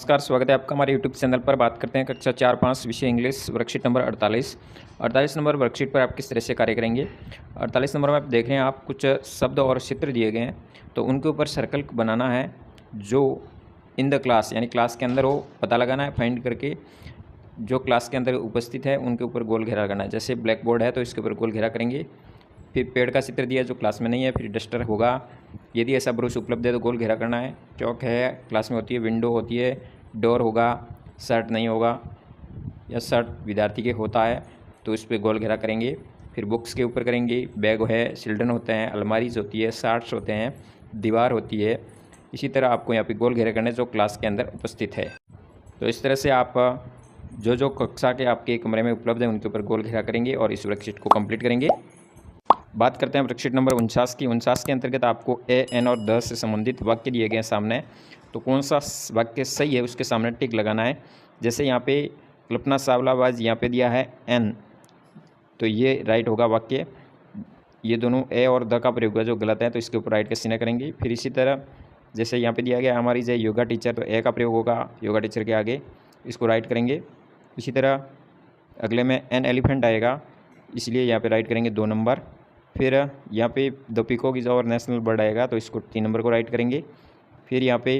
नमस्कार, स्वागत है आपका हमारे यूट्यूब चैनल पर। बात करते हैं कक्षा 4-5 विषय English worksheet number 48 number worksheet पर आप किस तरह से कार्य करेंगे। 48 नंबर में आप देख रहे हैं, आप कुछ शब्द और चित्र दिए गए हैं, तो उनके ऊपर सर्कल बनाना है जो इन द क्लास यानी क्लास के अंदर हो, पता लगाना है फाइंड करके जो क्लास के अंदर उपस्थित है उनके ऊपर गोल घेरा करना है। जैसे ब्लैक बोर्ड है तो इसके ऊपर गोल घेरा करेंगे। फिर पेड़ का चित्र दिया जो क्लास में नहीं है, फिर डस्टर होगा, यदि ऐसा ब्रश उपलब्ध है तो गोल घेरा करना है। चौक है, क्लास में होती है, विंडो होती है, डोर होगा, शर्ट नहीं होगा या शर्ट विद्यार्थी के होता है तो इस पर गोल घेरा करेंगे। फिर बुक्स के ऊपर करेंगे, बैग है, चिल्ड्रन होते हैं, अलमारीज होती है, शार्ट्स होते हैं, दीवार होती है। इसी तरह आपको यहाँ पे गोल घेरे करने जो क्लास के अंदर उपस्थित है। तो इस तरह से आप जो कक्षा के आपके कमरे में उपलब्ध है उनके ऊपर गोल घेरा करेंगे और इस वर्कशीट को कंप्लीट करेंगे। बात करते हैं वर्कशीट नंबर 49 की। 49 के अंतर्गत आपको ए, एन और द से संबंधित वाक्य दिए गए हैं सामने, तो कौन सा वाक्य सही है उसके सामने टिक लगाना है। जैसे यहाँ पे कल्पना चावलाबाज यहाँ पे दिया है एन, तो ये राइट होगा वाक्य। ये दोनों ए और द का प्रयोग हुआ जो गलत है, तो इसके ऊपर राइट का चिन्ह करेंगे। फिर इसी तरह जैसे यहाँ पे दिया गया हमारी जय योगा टीचर, तो ए का प्रयोग होगा योगा टीचर के आगे, इसको राइट करेंगे। इसी तरह अगले में एन एलिफेंट आएगा, इसलिए यहाँ पे राइट करेंगे 2 नंबर। फिर यहाँ पे the peacock is our national bird आएगा, तो इसको 3 नंबर को राइट करेंगे। फिर यहाँ पे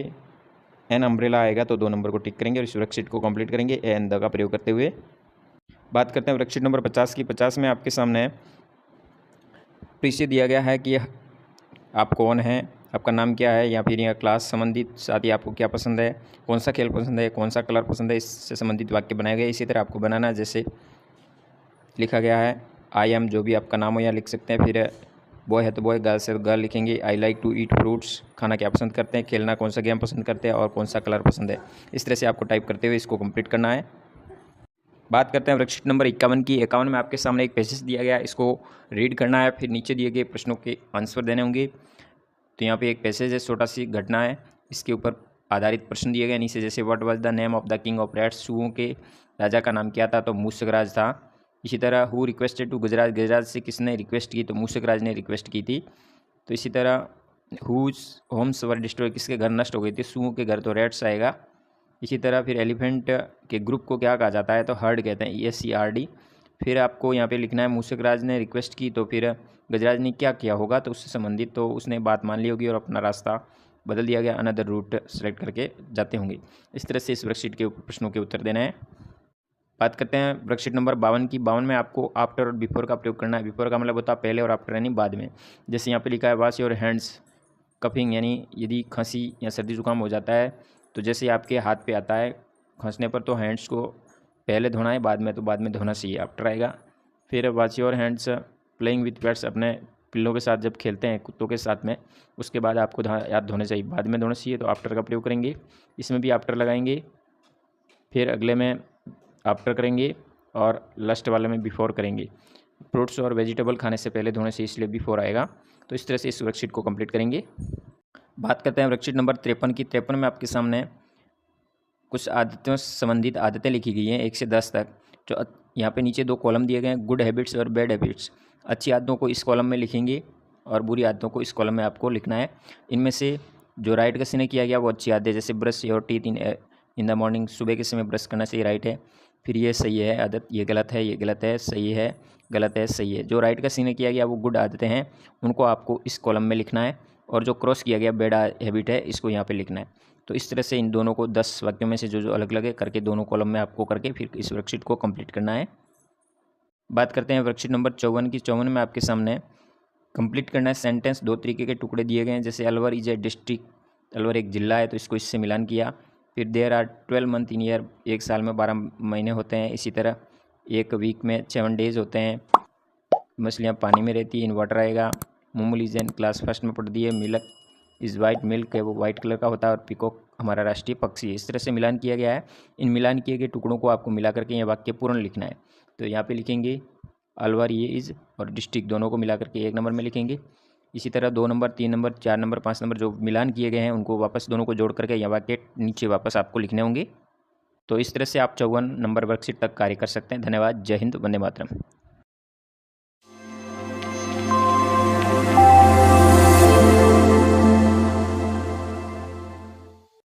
एन अम्ब्रेला आएगा तो 2 नंबर को टिक करेंगे और इस वर्कशीट को कंप्लीट करेंगे ए एन द का प्रयोग करते हुए। बात करते हैं वर्कशीट नंबर 50 की। 50 में आपके सामने पीछे दिया गया है कि आप कौन हैं, आपका नाम क्या है, या फिर यहाँ क्लास संबंधित साथ ही आपको क्या पसंद है, कौन सा खेल पसंद है, कौन सा कलर पसंद है, इससे संबंधित वाक्य बनाए गए। इसी तरह आपको बनाना है, जैसे लिखा गया है आई एम, जो भी आपका नाम हो यहाँ लिख सकते हैं। फिर बॉय है तो बॉय, गर्ल से गर्ल लिखेंगे। I like to eat fruits, खाना क्या पसंद करते हैं, खेलना कौन सा गेम पसंद करते हैं और कौन सा कलर पसंद है। इस तरह से आपको टाइप करते हुए इसको कंप्लीट करना है। बात करते हैं वर्कशीट नंबर 51 की। 51 में आपके सामने एक पैसेज दिया गया है, इसको रीड करना है, फिर नीचे दिए गए प्रश्नों के आंसर देने होंगे। तो यहाँ पे एक पैसेज है, छोटा सी घटना है, इसके ऊपर आधारित प्रश्न दिए गए नीचे। जैसे what was the name of the king of rats, सूओं के राजा का नाम क्या था, तो मूसकराज था। इसी तरह हु रिक्वेस्टेड टू गजराज, गजराज से किसने रिक्वेस्ट की, तो मूसकराज ने रिक्वेस्ट की थी। तो इसी तरह हुज होम्स वर डिस्ट्रॉय, किसके घर नष्ट हो गए थे, सूओं के घर, तो रैट्स आएगा। इसी तरह फिर एलिफेंट के ग्रुप को क्या कहा जाता है, तो हर्ड कहते हैं, ESCRD। फिर आपको यहाँ पे लिखना है मूसकराज ने रिक्वेस्ट की, तो फिर गजराज ने क्या किया होगा, तो उससे संबंधित, तो उसने बात मान ली होगी और अपना रास्ता बदल दिया गया, अनदर रूट सेलेक्ट करके जाते होंगे। इस तरह से इस वर्कशीट के प्रश्नों के उत्तर देना है। बात करते हैं वर्कशीट नंबर 52 की। 52 में आपको आफ्टर और बिफोर का प्रयोग करना है। बिफोर का मतलब होता है पहले और आफ्टर यानी बाद में। जैसे यहाँ पे लिखा है वॉश योर हैंड्स कफिंग, यानी यदि खांसी या सर्दी जुकाम हो जाता है तो जैसे आपके हाथ पे आता है खांसने पर, तो हैंड्स को पहले धोना है, बाद में तो बाद में धोना चाहिए, आफ्टर आएगा। फिर wash your hands playing with pets, अपने पिल्लों के साथ जब खेलते हैं कुत्तों के साथ में, उसके बाद आपको याद धोने चाहिए, बाद में धोना चाहिए, तो आफ्टर का प्रयोग करेंगे। इसमें भी आफ्टर लगाएंगे। फिर अगले में आफ्टर करेंगे और लास्ट वाले में बिफोर करेंगे। फ्रूट्स और वेजिटेबल खाने से पहले धोने से, इसलिए बिफोर आएगा। तो इस तरह से इस वर्कशीट को कंप्लीट करेंगे। बात करते हैं वर्कशीट नंबर 53 की। 53 में आपके सामने कुछ आदतों से संबंधित आदतें लिखी गई हैं 1 से 10 तक। जो यहाँ पे नीचे 2 कॉलम दिए गए हैं, गुड हैबिट्स और बैड हैबिट्स। अच्छी आदतों को इस कॉलम में लिखेंगे और बुरी आदतों को इस कॉलम में आपको लिखना है। इनमें से जो राइट का चिन्ह किया गया वो अच्छी आदत है, जैसे brush your teeth in the morning, सुबह के समय ब्रश करना चाहिए, राइट है। फिर ये सही है आदत, ये गलत है, ये गलत है, सही है, गलत है, सही है। जो राइट का चिन्ह किया गया वो गुड आदतें हैं, उनको आपको इस कॉलम में लिखना है, और जो क्रॉस किया गया बैड हैबिट है, इसको यहाँ पे लिखना है। तो इस तरह से इन दोनों को 10 वाक्यों में से जो अलग अलग है करके दोनों कॉलम में आपको करके फिर इस वर्कशीट को कंप्लीट करना है। बात करते हैं वर्कशीट नंबर 54 की। 54 में आपके सामने कंप्लीट करना है सेंटेंस। 2 तरीके के टुकड़े दिए गए हैं, जैसे Alwar is a district, Alwar एक जिला है, तो इसको इससे मिलान किया। फिर there are 12 month in year, एक साल में 12 महीने होते हैं। इसी तरह एक वीक में 7 डेज होते हैं। मछलियाँ पानी में रहती है, इन वाटर आएगा। मोमूल इज एन, क्लास फर्स्ट में पढ़ती है। मिल्क इज़ वाइट, मिल्क है वो वाइट कलर का होता है, और पीकॉक हमारा राष्ट्रीय पक्षी है। इस तरह से मिलान किया गया है। इन मिलान किए गए टुकड़ों को आपको मिला करके यह वाक्य पूर्ण लिखना है। तो यहाँ पे लिखेंगे अलवर ये इज़ और डिस्ट्रिक्ट दोनों को मिला करके 1 नंबर में लिखेंगे। इसी तरह 2 नंबर, 3 नंबर, 4 नंबर, 5 नंबर जो मिलान किए गए हैं उनको वापस दोनों को जोड़ करके यह वाक्य नीचे वापस आपको लिखने होंगे। तो इस तरह से आप 54 नंबर वर्कशीट तक कार्य कर सकते हैं। धन्यवाद। जय हिंद, वंदे मातरम।